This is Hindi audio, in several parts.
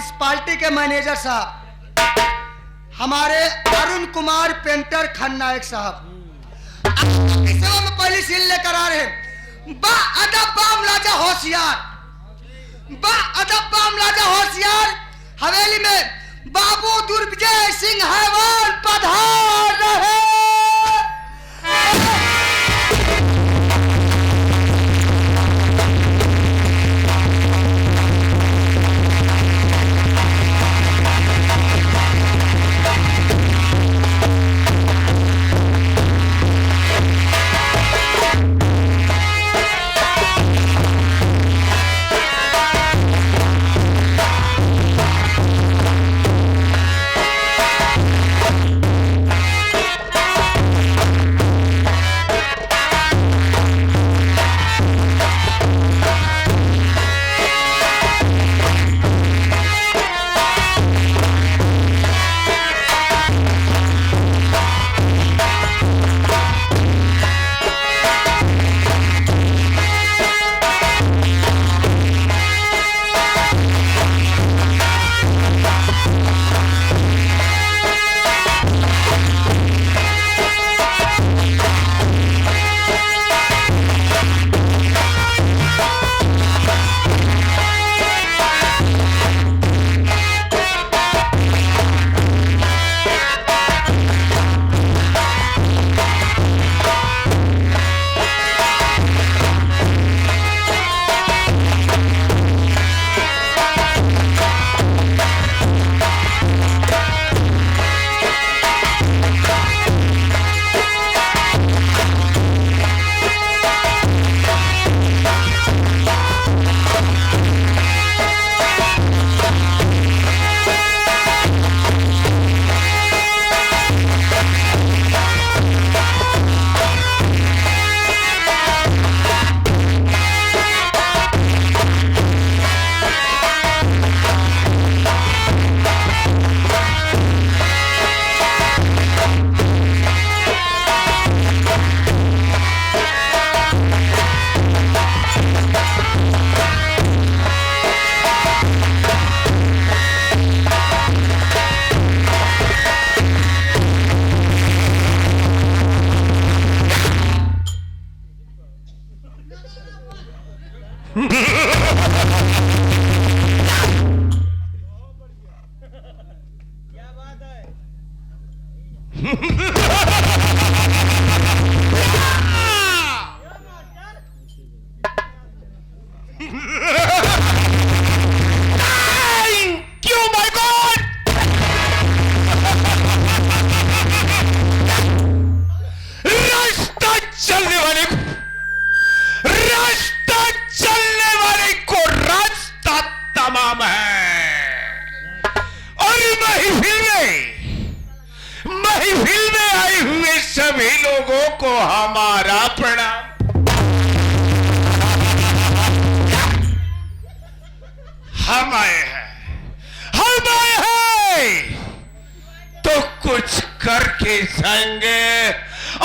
म्युनिसिपालिटी के मैनेजर साहब, हमारे अरुण कुमार पेंटर खन्नायक साहब सेवा में पहली सील लेकर आ रहे हैं। बा अदब बाम लाजा होशियार, बा अदब बाम लाजा होशियार, हवेली में बाबू दुर्विजय सिंह हैवान पधार रहे।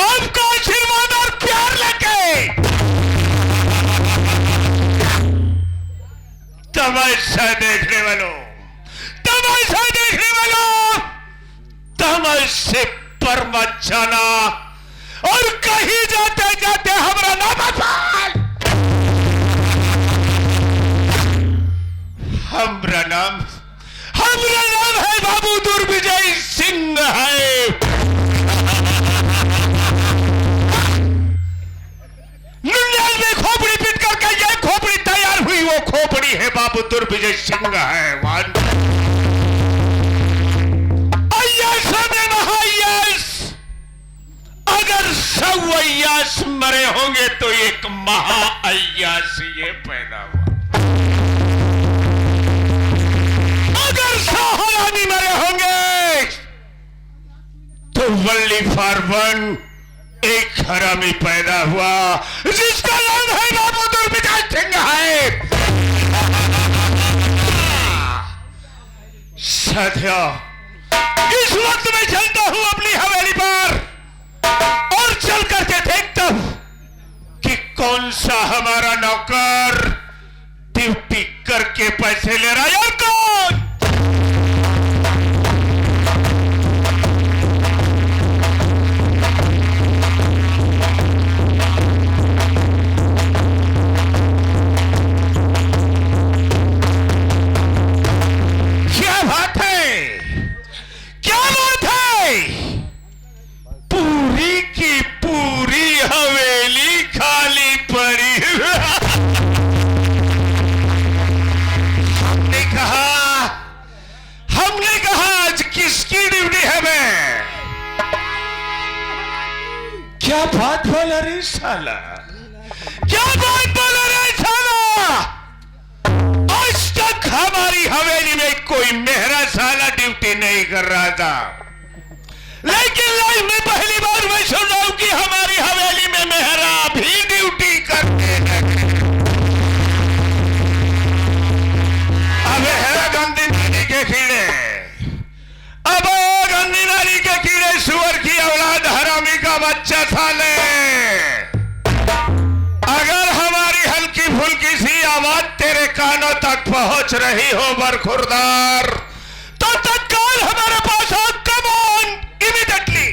आपका आशीर्वाद और प्यार लेके तमाशा देखने वालों, तमाशा देखने वालों, तमाशे पर मत जाना और कहीं जाते जाते हमारा नाम अपाल, हमारा नाम है बाबू दुर्विजय सिंह है। में खोपड़ी पीट करके ये खोपड़ी तैयार हुई, वो खोपड़ी है बाबू दुर्विजय सिंह है। अगर 100 अय्यास मरे होंगे तो एक महा अय्यास ये पैदा हुआ। अगर 100 हरामी मरे होंगे तो वल्ली फारवन एक हरामी पैदा हुआ जिसका नाम है बाबू दुर्विजय सिंह है। साथियों, इस वक्त मैं चलता हूं अपनी हवेली पर और चल करके देखता हूं कि कौन सा हमारा नौकर ड्यूटी करके पैसे ले रहा है और कौन साला क्या बात बोला रे साला? आज तक हमारी हवेली में कोई मेहरा साला ड्यूटी नहीं कर रहा था, लेकिन लाइफ में पहली बार मैं सुन रहा हूं कि हमारी हवेली में मेहरा भी ड्यूटी करते हैं। अब है गंदी नाली के कीड़े, अब गंदी नाली के कीड़े, सुअर की औलाद, हरामी का बच्चा साले, अगर हमारी हल्की फुल्की सी आवाज तेरे कानों तक पहुंच रही हो बरखुरदार, तो तत्काल हमारे पास हो। Come on immediately.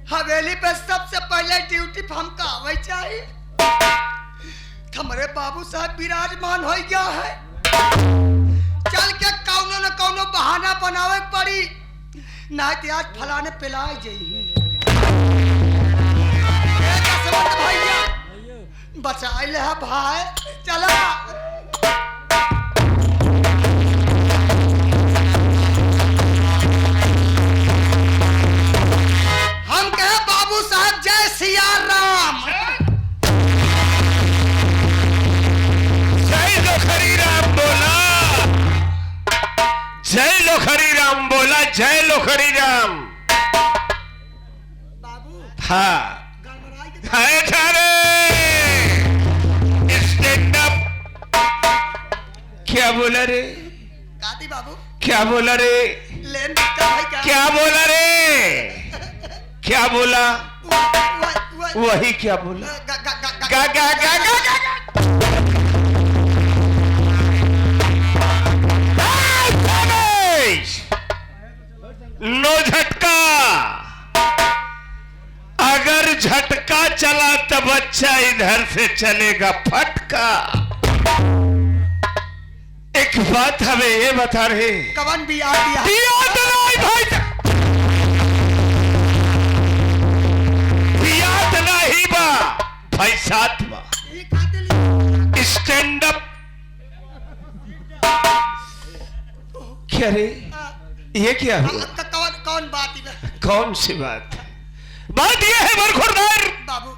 हवेली पे सबसे पहले ड्यूटी हमका आवे चाहिए। हमारे बाबू साहब विराजमान हो गया है, चल के कौनो न कौनो बहाना बनावे पड़ी, ना तो आज फलाने पिलाए जाइए। भैया बचाए ले भाई, चला हम कहे बाबू साहब जय सिया राम। जय लो हरी राम बोला, जय लो हरी राम बोला, जय लो हरी राम। बाबू हाँ हाय थारे स्टैंड अप। क्या बोला रे? काती बाबू क्या बोला रे? लेन भाई क्या बोला रे? क्या बोला? वही क्या बोला? गा गा गा गा गा गा। नो झटका, अगर झटका चला तो बच्चा इधर से चलेगा फटका। एक बात हमें ये बता रहे, कवन बिया दिया तो नहीं भाई, बिया तो नहीं बा भाई, साथ बा। Stand up. क्या रे? ये क्या हुआ? कौन बात है? कौन सी बात? बात यह है बरखुरदार बाबू,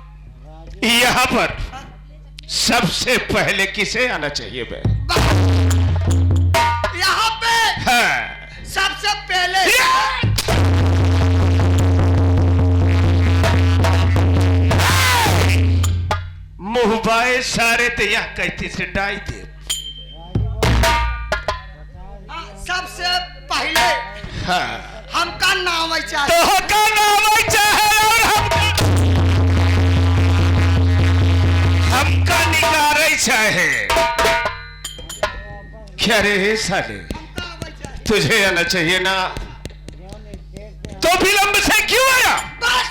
यहाँ पर सबसे पहले किसे आना चाहिए बे? यहाँ पे हाँ। सबसे पहले मुंह बाए सारे तो यहाँ कहती से डाई दे। सबसे पहले हाँ। हमका नाम चाहिए, तो का नाम चाहे और हमका निकारे चाहे। क्या रे साले, तुझे आना चाहिए ना, तो विलंब से क्यों आया? बस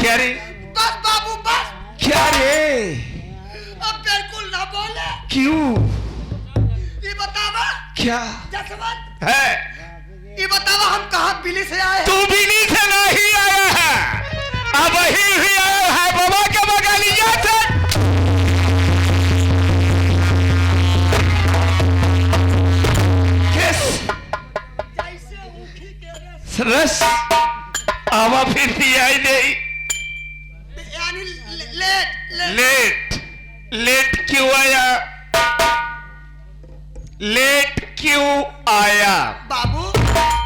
क्या रे? बस बाबू बस। क्या रे? अब बिल्कुल ना बोले। क्यों? ये बतावा क्या जसवंत, है? ये बतावा हम कहाँ बिली से आए? तू बिली से नहीं आया है, अब ही आया है बाबा के बगलिया से। जैसे ऊखी के रस आवा फिर भी आई नहीं। यानी लेट लेट लेट क्यों आया? लेट क्यों आया? बाबू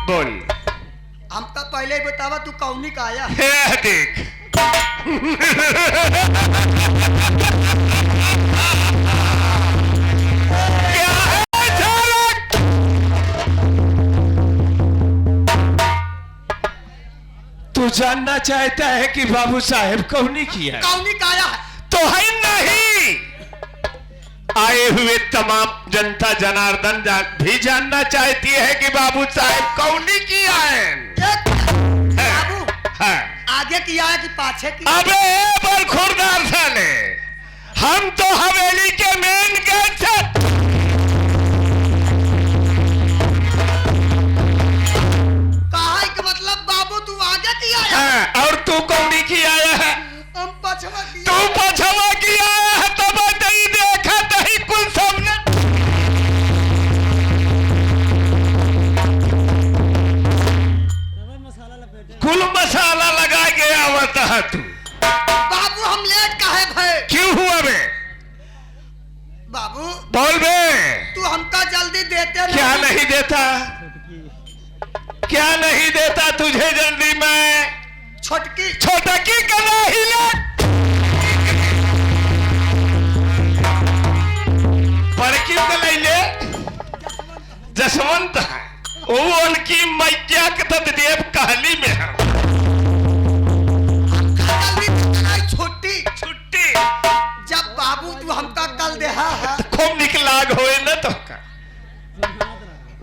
बोल। हमका पहले ही बतावा तू कौनी का आया? है देख क्या है झालक? तू जानना चाहता है कि बाबू साहेब कौनी किया है? कौनी का आया है? तो है नहीं, आए हुए तमाम जनता जनार्दन भी जानना चाहती है कि बाबू साहेब कौनी किया है। बाबू है। आगे किया है कि पाछे की? अबे बरखुरदार साले, हम तो हवेली के मेन गेट से देता? क्या नहीं देता तुझे जल्दी मैं? छोटकी छोटकी कला हिला बड़की कलैले जसवंत है वो उनकी मैया के देव कहली में है। छुट्टी छुट्टी जब बाबू तू हमका कल देहा है खूब निक लाग होए न तो का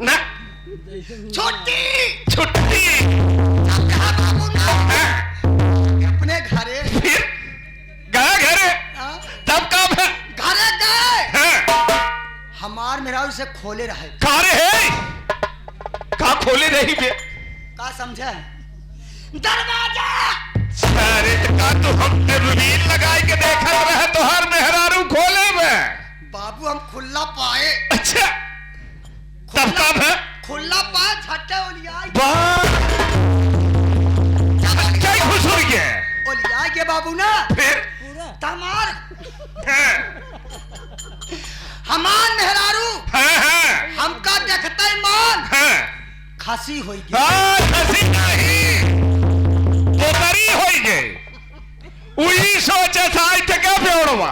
ना छुट्टी छुट्टी अब कहा बाबू ना हाँ, अपने घरे फिर गया घरे हाँ, तब कब है घरे गए हाँ, हमार मेरा उसे खोले रहे कार है का खोले रही बे का समझे दरवाजा अरे का तो हम रील लगाए के देखत रहे तो हर मेहरारू खोले में बाबू हम खुला पाए अच्छा तब कब है खुला पाए झट्टे ओलियाई क्या खुश हो गया ओलियाई के बाबू ना फिर तमार हाँ, हमार मेहरारू हाँ, हाँ, हमका देखते ही मान हाँ, खसी होई गई हंसी नहीं पोतरी हो गई वही सोचे था थे क्या प्योड़वा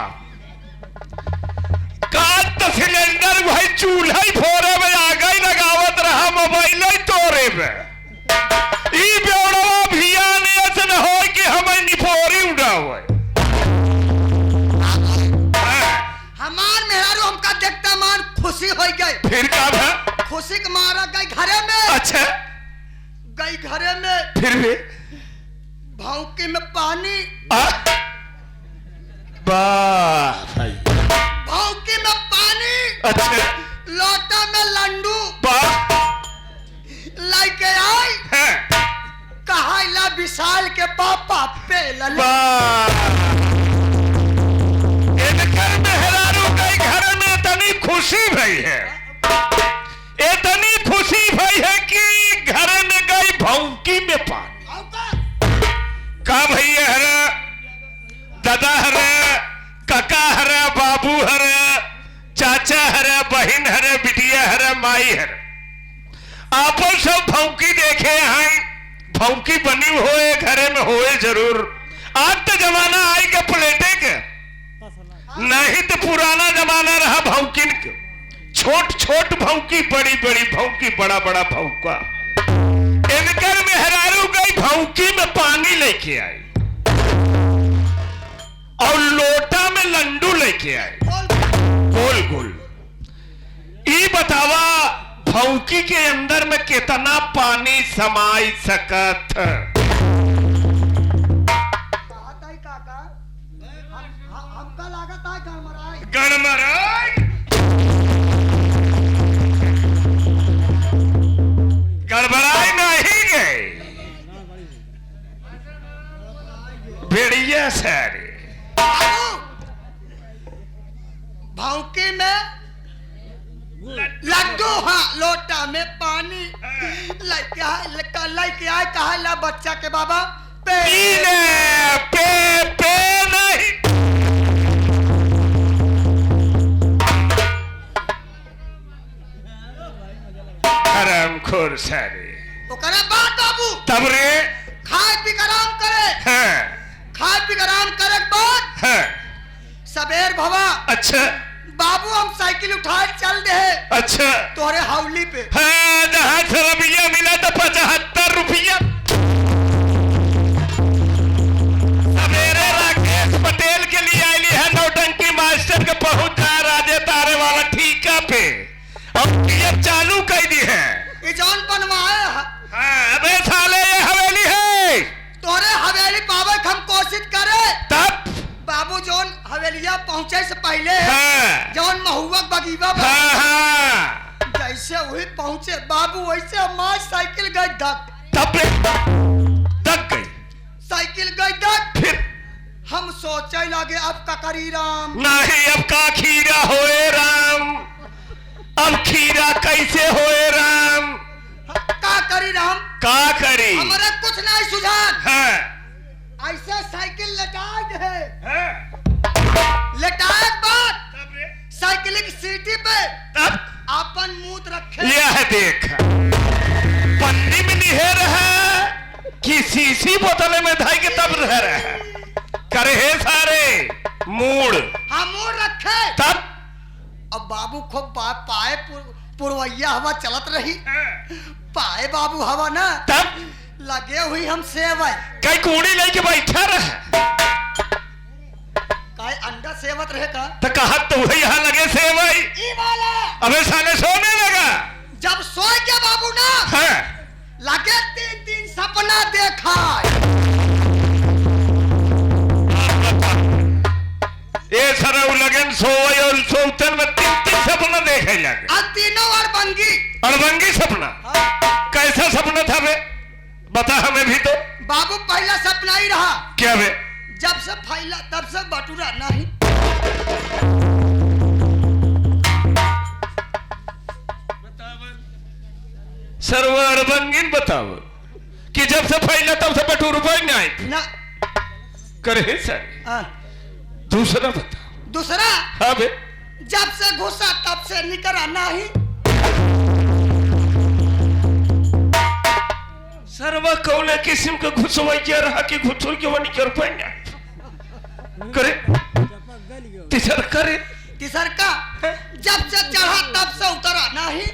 काट तो सिलेंडर भाई चूल्हा ही फोरे में आ गई लगावत रहा मोबाइल ही तोरे में ई प्योड़वा भिया ने ऐसे न हो कि हमें निफोरी उड़ावे हमार मेहरारू हमका देखते मान खुशी होई गई फिर कब है खुशी के मारा गई घरे में अच्छा गई घरे में फिर भी भौंकी में पानी भाई भौंकी में पानी अच्छा लोटा में लंडू लेके आई है कहा ला विशाल के पापा पे लला इनकर मेहरारू के घर में इतनी खुशी भई है इतनी खुशी भई है कि घर में गई भौंकी में पानी का भैया हरे दादा हरे काका हरे बाबू हरे चाचा हरे बहन हरे बिटिया हरे माई हरे आपन सब भौंकी देखे हैं भौंकी बनी होए घरे में होए जरूर आज तो जमाना आई के प्लेटे के नहीं तो पुराना जमाना रहा भौंकिन के छोट छोट भौंकी बड़ी बड़ी भौंकी बड़ा बड़ा भौंका इनकर मेहरारू गई भौंकी में पानी लेके आई और लोटा में लंडू लेके आई गोल गोल ई बतावा भौंकी के अंदर में कितना पानी समाई सकत हमका लागत है गड़मड़ाई गड़मड़ाई गड़बड़ाई नहीं गई भेड़िया सारे भौंकी में लड्डू हाँ लोटा में पानी लेके आए कहा ला बच्चा के बाबा पीने पे नहीं हरामखोर सारे ओकरे बाद बाबू तब रे खाए पी कर आराम करे हाँ खाए पी कर आराम करे के बाद हाँ सबेर भवा अच्छा बाबू हम साइकिल उठाए चल दे अच्छा तोरे हावली पे हाँ 10 रुपया मिला तो 75 रुपया सवेरे राकेश पटेल के लिए आई है नौटंकी मास्टर के पहुंच जाए राजे तारे वाला ठीका पे अब ये चालू कर दी है ये जौन बनवाए हाँ अबे साले ये हवेली है तोरे हवेली पावे हम कोशिश करे तब बाबू जौन हवेलिया पहुंचे से पहले हाँ जौन महुआ बगीवा हाँ हाँ जैसे वही पहुंचे बाबू वैसे हमारी साइकिल गई धक तब तक गई साइकिल गई धक फिर हम सोचे लगे अब का करी राम नहीं अब का खीरा होए राम अब खीरा कैसे होए राम का करी राम का करी हमारे कुछ नहीं सुझान हाँ ऐसे साइकिल लटाए दे हाँ लटाए के बाद तब रे साइकिल की सीटी पे तब अपन मुंह रख रखे। यह देख पन्नी में निहेर है कि शीशी बोतल में धाई के तब रह रहा है करे है सारे मूड हाँ मूड रखे। तब अब बाबू खूब पाए पुरवैया हवा चलत रही, पाए बाबू हवा ना तब लगे हुई हम सेवई कई कूड़ी लेके बैठा रहे काय अंडा सेवत रहे का तो कहा तो वही यहाँ लगे से भाई ई वाला। अबे साले सोने लगा जब सोए क्या बाबू ना हाँ। लगे 3 सपना देखा। ये सरव लगन सोए और सोतन में 3 सपना देखे लगे और तीनों अड़बंगी सपना। हाँ। कैसा सपना था बे बता हमें भी तो। बाबू पहला सपना ही रहा क्या बे जब से फैला तब से बटूरा नहीं। सर्व अड़बंगीन बताओ कि जब से फैला तब से बटूर नहीं ना करे सर। हाँ। दूसरा बताओ। दूसरा हाँ बे जब से घुसा तब से निकला नहीं। सर्व कौन किस्म का घुसवैया रहा कि घुसुर के वो नहीं कर पाएंगे करे। तीसर करे तीसर का जब से चढ़ा तब से उतरा नहीं।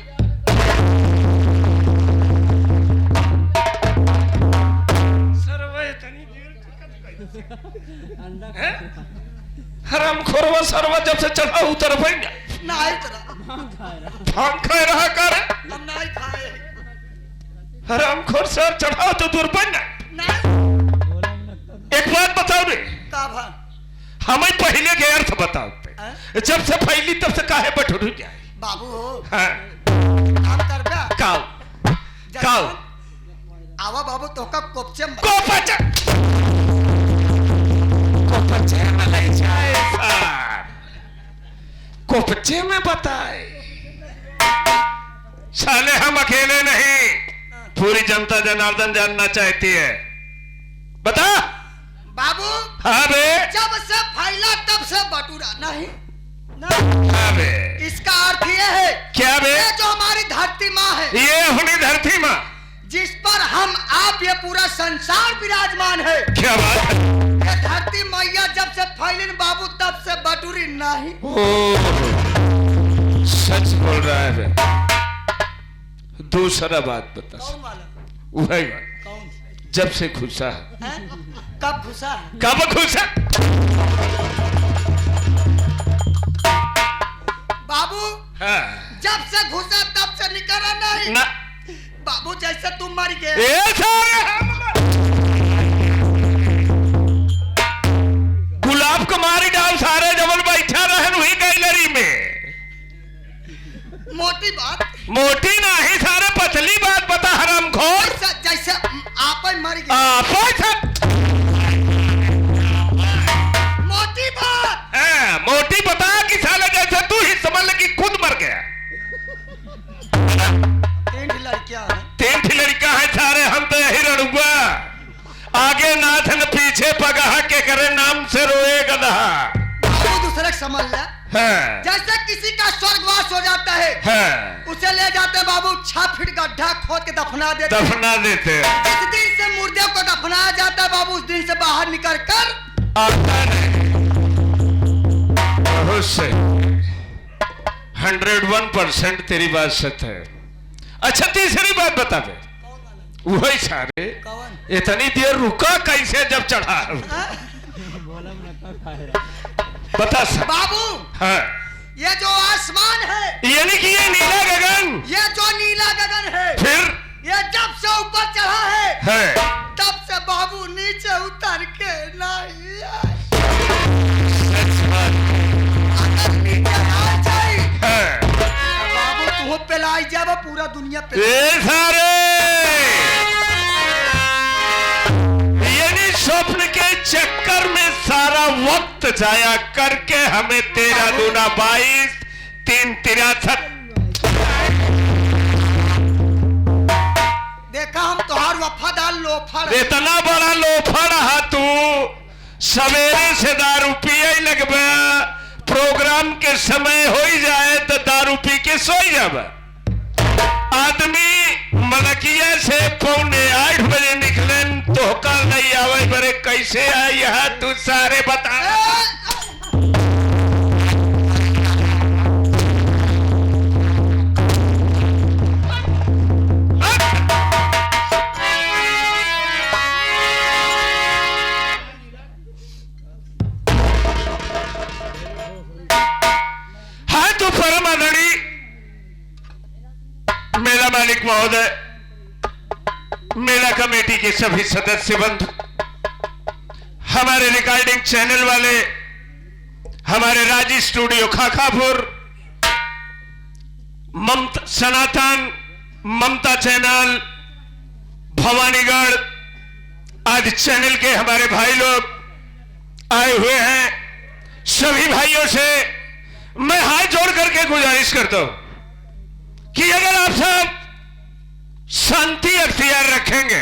हराम खोरवा सरवा जब से चढ़ा उतर पाएंगे नहीं उतरा भांग खाए रहा कर हम नहीं खाए हराम खोर सर चढ़ाओ तो दूर पाएंगे। नहीं। एक बात बताओ रे का भा हमें पहले के अर्थ बताओ हाँ? जब से फैली तब से काहे बटुर जाए बाबू हो हाँ। काम कर बे काऊ काऊ आवा बाबू तो का कोपचे कोपच कोपचे में ले जाए सर कोपचे में बताए साले हम अकेले नहीं पूरी जनता जनार्दन जानना चाहती है बता बाबू हाँ बे जब से फैला तब से बटूरा नहीं हाँ बे इसका अर्थ ये है क्या बे ये जो हमारी धरती माँ है ये अपनी धरती माँ जिस पर हम आप ये पूरा संसार विराजमान है क्या बात है ये धरती मैया जब से फैलिन बाबू तब से बटूरी नहीं। सच बोल रहा है बे दूसरा बात बता कौन वाला वही बात कौन जब से घुसा है? कब घुसा है? कब घुसा बाबू हाँ। जब से घुसा तब से निकला नहीं ना बाबू जैसे तुम मर गए ये सारे गुलाब को मारी डाल सारे जबल बैठा रहन हुई गैलरी में मोटी बात मोटी नहीं सारे पतली बात बता हराम खोर जैसे आप ही मर गए आप मोटी बात मोटी बता कि साले जैसे तू ही समझ ले कि खुद मर गया 3 लड़कियां हैं 3 लड़का है सारे हम तो यही रड़ुआ आगे नाथ न पीछे पगहा के करे नाम से रोए गधा बाबू दूसरे समझ ले हाँ। जैसे किसी का स्वर्गवास हो जाता है हाँ। उसे ले जाते बाबू 6 फीट गड्ढा खोद के दफना देते हैं। दफना देते जिस दिन से मुर्दे को दफनाया जाता है बाबू उस दिन से बाहर निकल कर आता नहीं बहुत सही 101% तेरी बात सच है। अच्छा तीसरी बात बता दे वही सारे कौन इतनी देर रुका कैसे जब चढ़ा बता सर बाबू हाँ ये जो आसमान है यानी कि ये नीला गगन ये जो नीला गगन है फिर ये जब से ऊपर चढ़ा है तब से बाबू नीचे उतर के नहीं आए। अगर नीचे आ जाए बाबू तू पे लाई जाए पूरा दुनिया पे ये सारे यानी स्वप्न के चक्कर में सारा वक्त जाया करके हमें 13 दूना 22 3 63 देखा हम तोहार वफादार लोफर इतना बड़ा लोफा रहा तू सवेरे से दारू पिए लगबे प्रोग्राम के समय हो ही जाए तो दारू पी के सो जाबे आदमी मलकिया से 7:45 निकले तो कल नहीं आवे बरे कैसे आए यहाँ तू सारे बता। हाँ तो परम आदरणीय मेला मालिक महोदय, मेला कमेटी के सभी सदस्य बंधु, हमारे रिकॉर्डिंग चैनल वाले, हमारे राजी स्टूडियो खाखापुर, सनातन ममता चैनल भवानीगढ़ आदि चैनल के हमारे भाई लोग आए हुए हैं। सभी भाइयों से मैं हाथ जोड़ करके गुजारिश करता हूं कि अगर आप सब शांति अख्तियार रखेंगे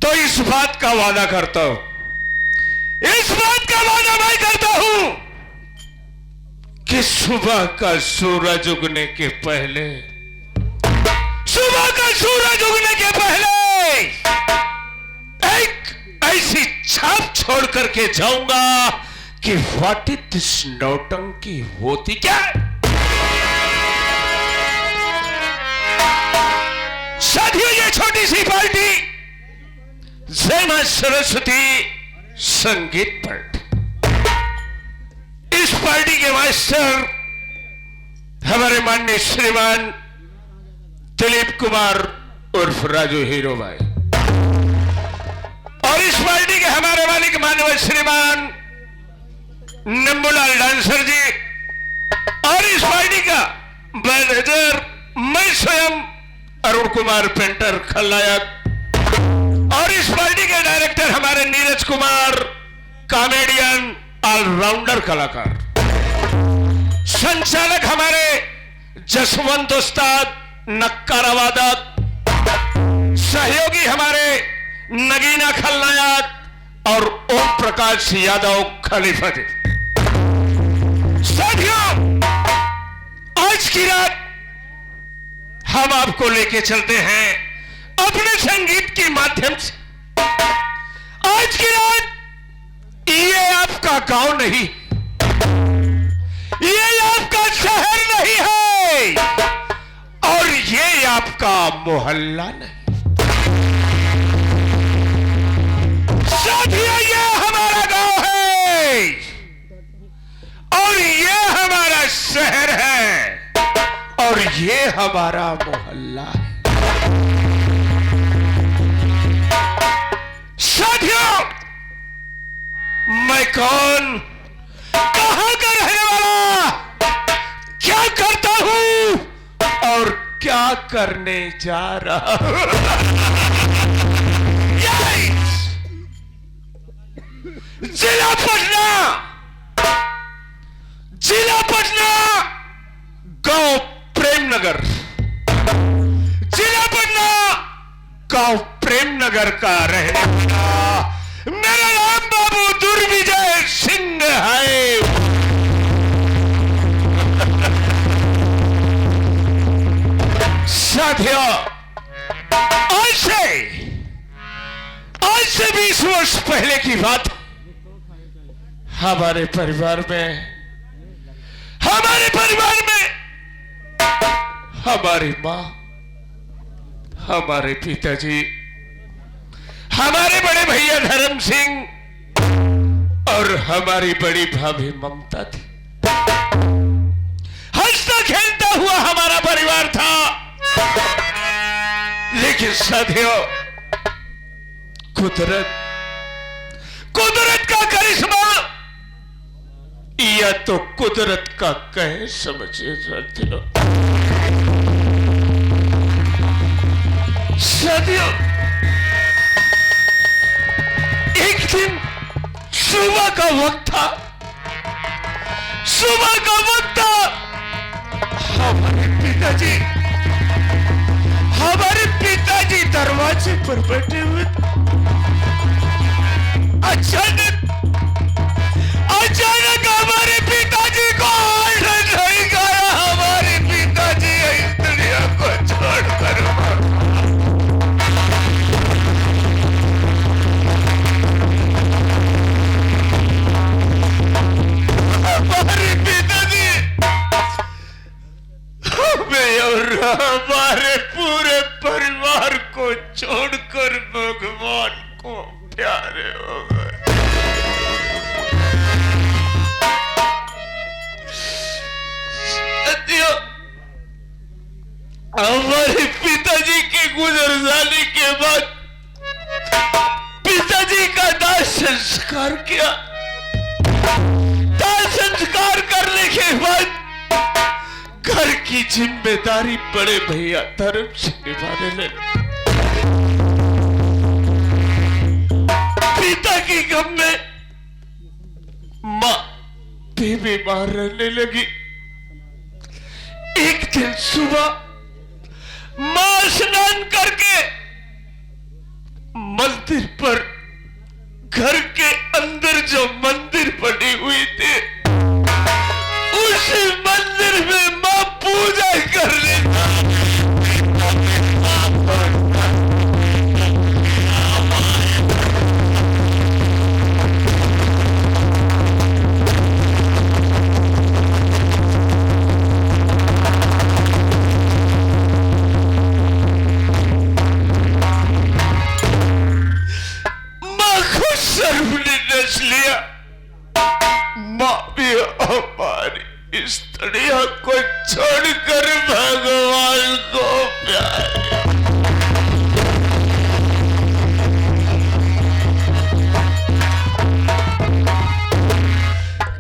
तो इस बात का वादा करता हूं, इस बात का वादा मैं करता हूं कि सुबह का सूरज उगने के पहले, सुबह का सूरज उगने के पहले एक ऐसी छाप छोड़ करके जाऊंगा कि व्हाट इज दिस नौटंकी होती क्या है। साथियों, ये छोटी सी पार्टी जय मां सरस्वती संगीत पार्टी, इस पार्टी के मास्टर हमारे माननीय श्रीमान दिलीप कुमार उर्फ राजू हीरो भाई, और इस पार्टी के हमारे मालिक माननीय श्रीमान नंबूलाल डांसर जी, और इस पार्टी का मैनेजर मैं स्वयं अरुण कुमार पेंटर खलनायक, और इस पार्टी के डायरेक्टर हमारे नीरज कुमार कॉमेडियन ऑलराउंडर कलाकार, संचालक हमारे जसवंत उस्ताद नक्कारा वादक, सहयोगी हमारे नगीना खलनायक और ओम प्रकाश यादव खलीफा जी। साथियों, आज की रात हम आपको लेके चलते हैं अपने संगीत के माध्यम से। आज की रात ये आपका गांव नहीं, ये आपका शहर नहीं है, और ये आपका मोहल्ला नहीं। साथियों, ये हमारा गांव है और ये हमारा शहर है और ये हमारा मोहल्ला है। साथियों, मैं कौन, कहां का रहने वाला, क्या करता हूं और क्या करने जा रहा हूं। जिला पटना, जिला पटना, गांव प्रेमनगर, जिला पटना, गांव प्रेमनगर का रहने वाला मेरा नाम बाबू दुर्विजय सिंह है। साथियों, आज से 20 वर्ष पहले की बात, हमारे परिवार में हमारी मां, हमारे पिताजी, हमारे बड़े भैया धर्म सिंह और हमारी बड़ी भाभी ममता थी। हंसता खेलता हुआ हमारा परिवार था। लेकिन साथियों, कुदरत का करिश्मा या तो कुदरत का कहे समझिए साथियों। साथियों, एक दिन सुबह का वक्त था, हमारे पिताजी दरवाजे पर बैठे हुए। अचानक हमारे पिताजी को नहीं गया, हमारे पिताजी इस दुनिया को की जिम्मेदारी बड़े भैया धर्म से निभाने लगे। पिता की गम में मां भी बीमार रहने लगी। एक दिन सुबह मां स्नान करके मंदिर पर, घर के अंदर जो मंदिर बनी हुई थी, उस मंदिर में मां पूजा करने लिया। मां भी हमारी इस दुनिया को छोड़कर भगवान को प्यार।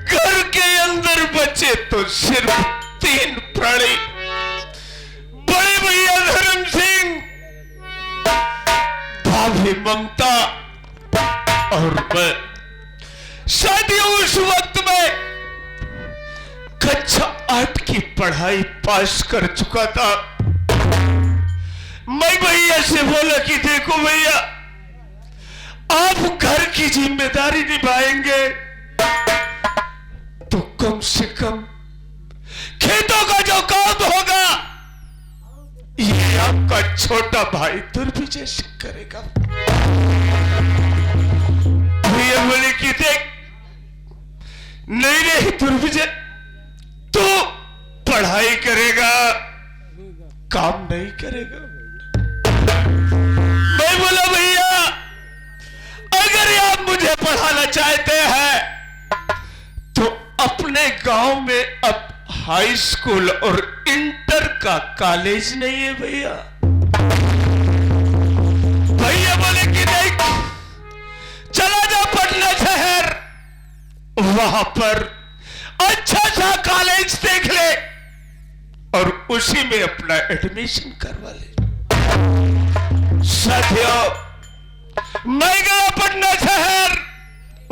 घर के अंदर बचे तो सिर्फ 3 प्राणी, बड़े भैया धर्म सिंह, भाभी ममता और मैं। शादी उस वक्त में कक्षा 8 की पढ़ाई पास कर चुका था। मैं भैया से बोला कि देखो भैया, आप घर की जिम्मेदारी निभाएंगे तो कम से कम खेतों का जो काम होगा ये आपका छोटा भाई दुर्विजय सिंह करेगा। भैया बोले कि देख, नहीं रे दुर्विजय, तू पढ़ाई करेगा, काम नहीं करेगा। मैं बोला भैया, अगर आप मुझे पढ़ाना चाहते हैं तो अपने गांव में अब हाई स्कूल और इंटर का कॉलेज नहीं है भैया। भैया बोले कि नहीं, चला जा पटना शहर, वहां पर अच्छा सा कॉलेज देख ले और उसी में अपना एडमिशन करवा ले। साथियों, मैं गया पटना शहर,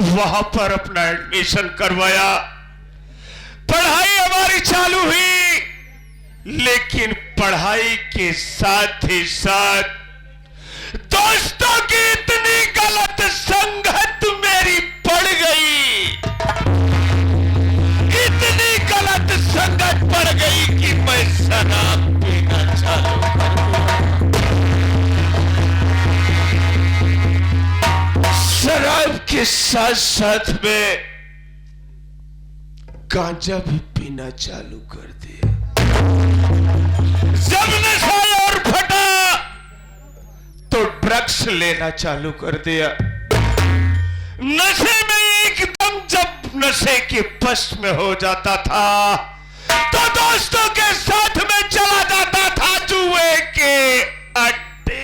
वहां पर अपना एडमिशन करवाया। पढ़ाई हमारी चालू हुई, लेकिन पढ़ाई के साथ ही साथ दोस्तों की इतनी गलत संगत मेरी पड़ गई, इतनी गलत संगत पड़ गई कि मैं शराब पीना चालू कर दिया। शराब के साथ साथ में गांजा भी पीना चालू कर दिया। जब नशा और फटा तो ड्रग्स लेना चालू कर दिया। नशे में एकदम जब नशे के बस में हो जाता था तो दोस्तों के साथ में चला जाता था जुए के अड्डे।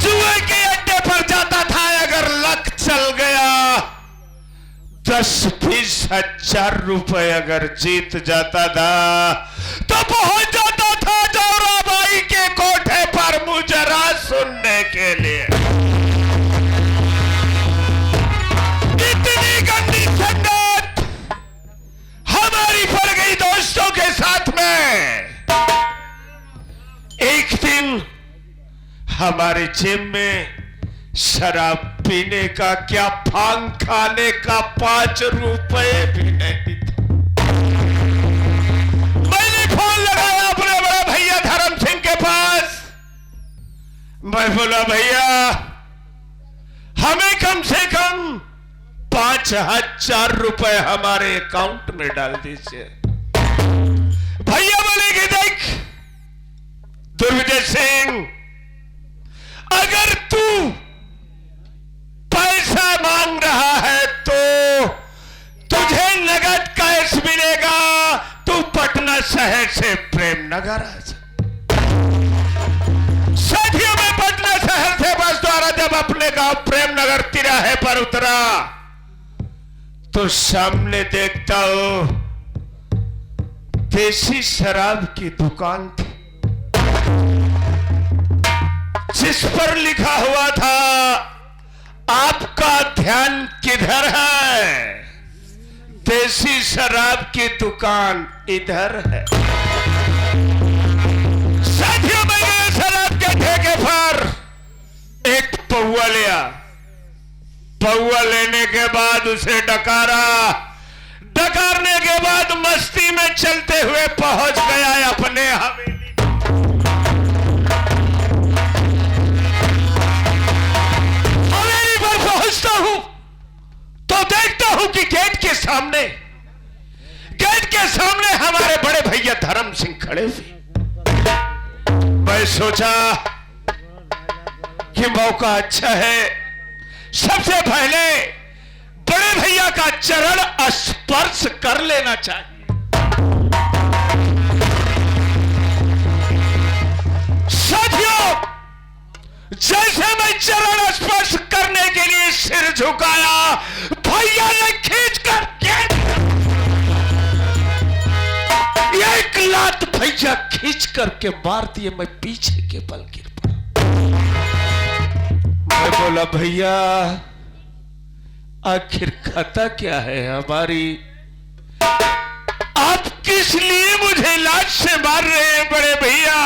जुए के अड्डे पर जाता था, अगर लक चल गया 10-20 हजार रुपए अगर जीत जाता था तो पहुंच जाता था जोराबाई के कोठे पर मुजरा सुनने के लिए। इतनी गंदी संगत हमारी पड़ गई दोस्तों के साथ में। एक दिन हमारे जेब में शराब पीने का क्या, भांग खाने का 5 रुपए भी नहीं थे। मैंने फोन लगाया अपने बड़े भैया धर्म सिंह के पास। मैं बोला भैया, हमें कम से कम 5,000 रुपए हमारे अकाउंट में डाल दीजिए। भैया बोले कि देख दुर्विजय सिंह, अगर तू पैसा मांग रहा है तो तुझे नगद कैश मिलेगा। तू पटना शहर से प्रेमनगर आ जा। साथियों, में पटना शहर से बस द्वारा जब अपने गांव प्रेमनगर तिराहे पर उतरा तो सामने देखता हूं देसी शराब की दुकान थी, जिस पर लिखा हुआ था आपका ध्यान किधर है? देसी शराब की दुकान इधर है। साथियों, मैंने शराब के ठेके पर एक पौआ लिया। पौआ लेने के बाद उसे डकारा। डकारने के बाद मस्ती में चलते हुए पहुंच गया अपने हवेली। हवेली पर पहुंचता हूं तो देखता हूं कि गेट के सामने हमारे बड़े भैया धर्म सिंह खड़े हुए। मैं सोचा कि मौका अच्छा है, सबसे पहले बड़े भैया का चरण स्पर्श कर लेना चाहिए। साथियों, जैसे मैं चरण स्पर्श करने के लिए सिर झुकाया, भैया ने खींचकर एक लात भैया खींच करके मार दिए। मैं पीछे के बल गिर पड़ा। मैं बोला, भैया आखिर खाता क्या है हमारी? आप किस लिए मुझे लात से मार रहे हैं बड़े भैया?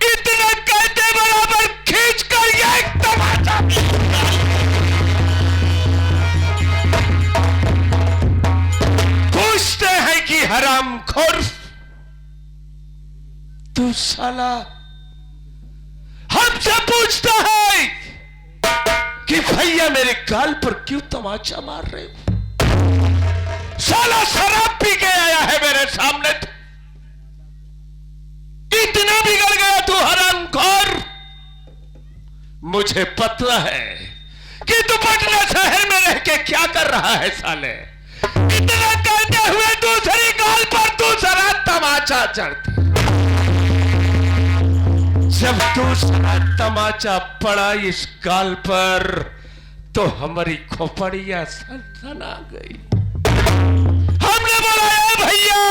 इतना कहते बराबर खींच कर एक तमाचा। पूछते हैं कि हरामखोर, तू साला हमसे पूछता है कि भैया मेरे गाल पर क्यों तमाचा मार रहे हो? साला शराब पी के आया है मेरे सामने, इतना बिगड़ गया तू हरामखोर। मुझे पता है कि तू पटना शहर में रह के क्या कर रहा है साले। इतना कहते हुए दूसरी गाल पर दूसरा तमाचा चढ़ता। जब दूसरा तमाचा पड़ा इस गाल पर तो हमारी खोपड़ियां सनसना गई। हमने बोला, भैया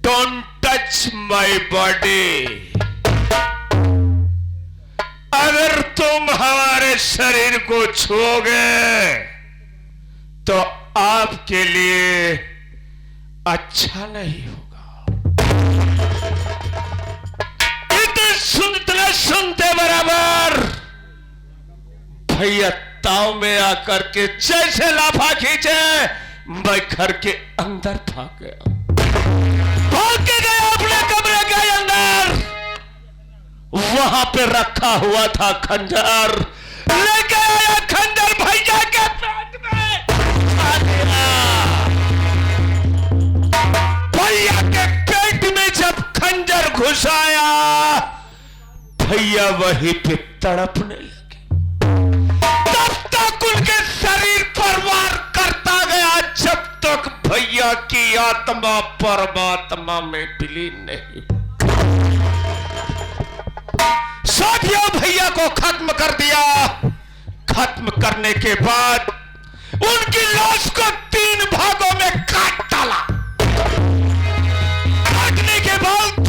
डोंट टच माय बॉडी। अगर तुम हमारे शरीर को छुओगे तो आपके लिए अच्छा नहीं होगा। सुनते बराबर भैया ताव में आकर के जैसे लाफा खींचे, मैं घर के अंदर भाग गया। भाग के गया अपने कमरे के अंदर। वहां पे रखा हुआ था खंजर। लेके आया खंजर भैया के पेट में। भैया के पेट में जब खंजर घुसाया, भैया वहीं पे तड़पने लगे। तब तक उनके शरीर पर वार करता गया जब तक भैया की आत्मा परमात्मा में विलीन नहीं। साथियों, भैया को खत्म कर दिया। खत्म करने के बाद उनकी लाश को 3 भागों में काट डाला। काटने के बाद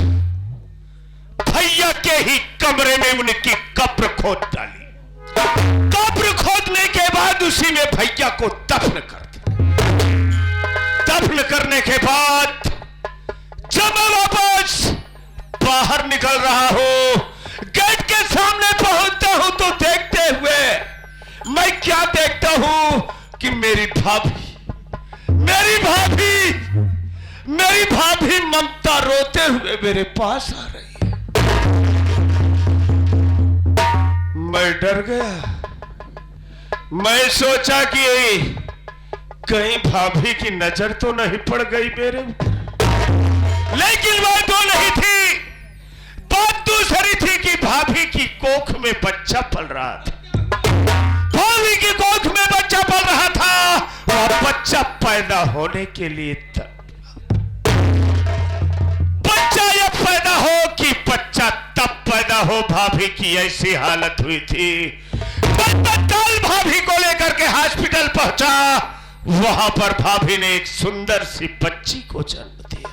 भैया के ही कमरे में उनकी कब्र खोद डाली। कब्र खोदने के बाद उसी में भैया को दफन कर दिया। दफन करने के बाद जब मैं वापस बाहर निकल रहा हूं, गेट के सामने पहुंचता हूं तो देखते हुए मैं क्या देखता हूं कि मेरी भाभी ममता रोते हुए मेरे पास आ रही है। मैं डर गया। मैं सोचा कि कहीं भाभी की नजर तो नहीं पड़ गई मेरे ऊपर, लेकिन बात तो नहीं थी। बात दूसरी थी कि भाभी की कोख में बच्चा पल रहा था। भाभी की कोख में बच्चा पल रहा था और बच्चा पैदा होने के लिए बच्चा यह पैदा हो कि बच्चा तब पैदा हो, भाभी की ऐसी हालत हुई थी। मैं तत्काल भाभी को लेकर के हॉस्पिटल पहुंचा। वहां पर भाभी ने एक सुंदर सी बच्ची को जन्म दिया।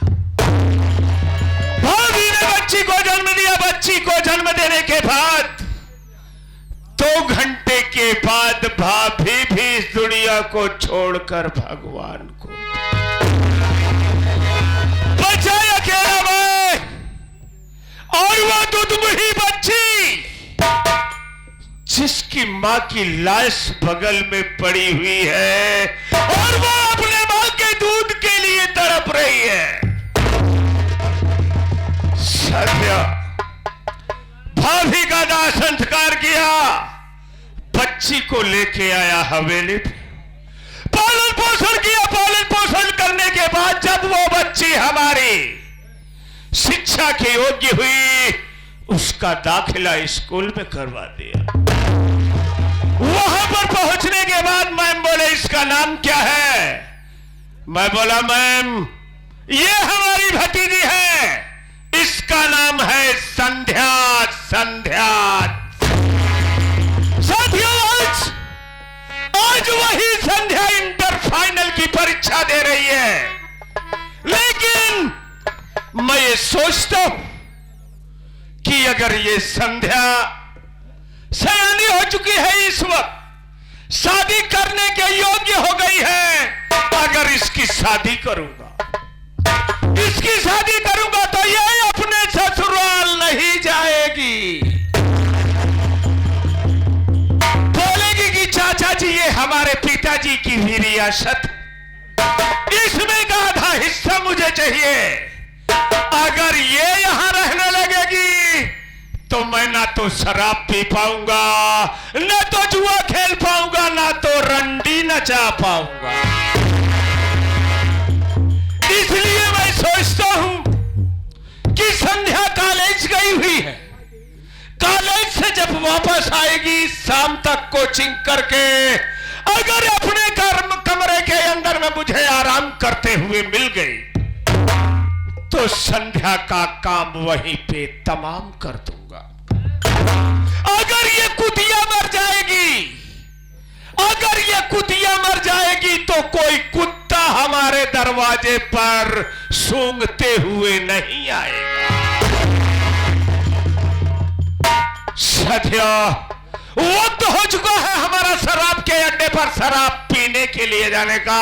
भाभी ने बच्ची को जन्म दिया। बच्ची को जन्म देने के बाद 2 घंटे के बाद भाभी भी इस दुनिया को छोड़कर भगवान को बचा अकेला मैं, और वह दुधमुही बच्ची जिसकी मां की लाश बगल में पड़ी हुई है और वो अपने मां के दूध के लिए तड़प रही है। सत्या भाभी का दाह संस्कार किया, बच्ची को लेके आया हवेली पे, पालन पोषण किया। पालन पोषण करने के बाद जब वो बच्ची हमारी शिक्षा के योग्य हुई, उसका दाखिला स्कूल में करवा दिया। वहां पर पहुंचने के बाद मैम बोले इसका नाम क्या है? मैं बोला मैम ये हमारी भतीजी है, इसका नाम है संध्या। संध्या साथियों, आज वही संध्या इंटर फाइनल की परीक्षा दे रही है, लेकिन मैं ये सोचता हूं कि अगर ये संध्या सयानी हो चुकी है, इस वक्त शादी करने के योग्य हो गई है, अगर इसकी शादी करूंगा तो ये अपने ससुराल नहीं जाएगी। बोलेगी कि चाचा जी ये हमारे पिताजी की भी रियासत, इसमें का आधा हिस्सा मुझे चाहिए। अगर ये यहां रहने लगेगी तो मैं ना तो शराब पी पाऊंगा, ना तो जुआ खेल पाऊंगा, ना तो रंडी नचा पाऊंगा। इसलिए मैं सोचता हूं कि संध्या कॉलेज गई हुई है, कॉलेज से जब वापस आएगी शाम तक कोचिंग करके, अगर अपने कमरे के अंदर में मुझे आराम करते हुए मिल गई तो संध्या का काम वहीं पे तमाम कर दूंगा। अगर ये कुतिया मर जाएगी तो कोई कुत्ता हमारे दरवाजे पर सूंघते हुए नहीं आएगा। सत्या वक्त हो चुका है हमारा शराब के अड्डे पर शराब पीने के लिए जाने का,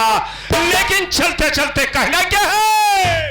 लेकिन चलते चलते कहना क्या है?